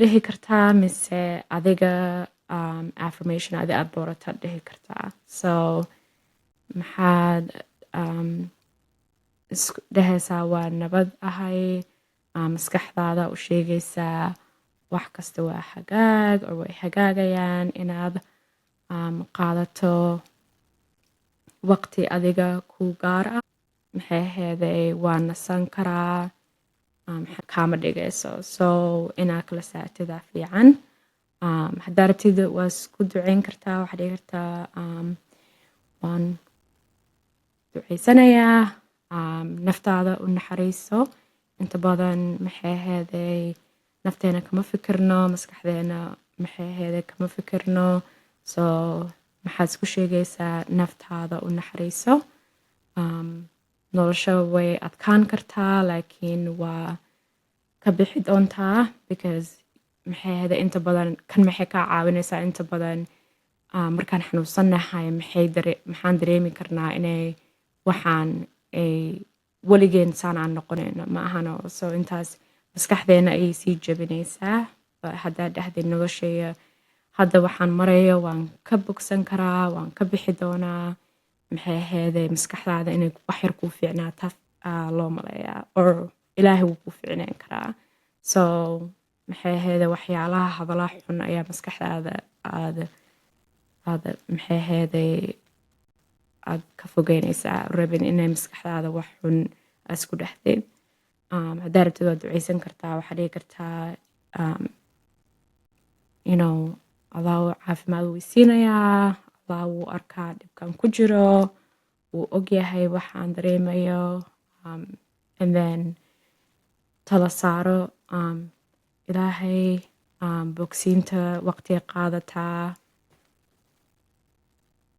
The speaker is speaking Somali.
dhihi kartaa mise adiga affirmation adi aad doorataad dhihi kartaa. So maxaad isku dhehaysaa waa nabad ahay, maskaxdaada u sheegaysaa wax kasta waa hagaag oo way hagaagayaan, inaad qaadato waqti adiga kuu gaar ah. Maxay aheeday waa nasan karaa, kaama dhigayso. So inaad kala saartida fiican. Haddaa rabtid waa isku duceyn kartaa, waxaad dhihi kartaa waan duceysanayaa, naftaada u naxariiso. Inta badan maxay aheeday nafteena kama fikirno, maskaxdeena maxay aheeday kama fikirno. So maxaad isku sheegaysaa naftaada u naxariiso. Nolosha way adkaan kartaa laakiin waa ka bixi doontaa because maxay aheeday inta badan kan maxay kaa caawinaysaa inta badan markaan xanuunsanahay maxaan dareemi karnaa inay waxaan ay weligeen saan aan noqonayno ma ahano. So intaas maskaxdeena ayay sii jabinaysaa. Haddaa dhahday noloshaya hadda waxaan marayo waan ka bogsan karaa, waan ka bixi doonaa. Maxay aheeday maskaxdaada inay wax yar kuu fiicnaata loo maleeyaa or ilaahay wuu kuu fiicnayn karaa. So maxay aheeday waxyaalaha hadalaha xun ayaa maskaxdaada aad maxay aheeday aad ka fogeynaysaa, rabin inay maskaxdaada wax xun isku dhahdid. Haddaa rabtid waad duceysan kartaa, waxaad dhihi kartaa Allah caafimaad wuu siinayaa, Allah wuu arkaa dhibkan ku jiro, wuu ogyahay waxaan dareemayo, and then tala saaro ilaahay. Bogsiinta waqtiga qaadataa,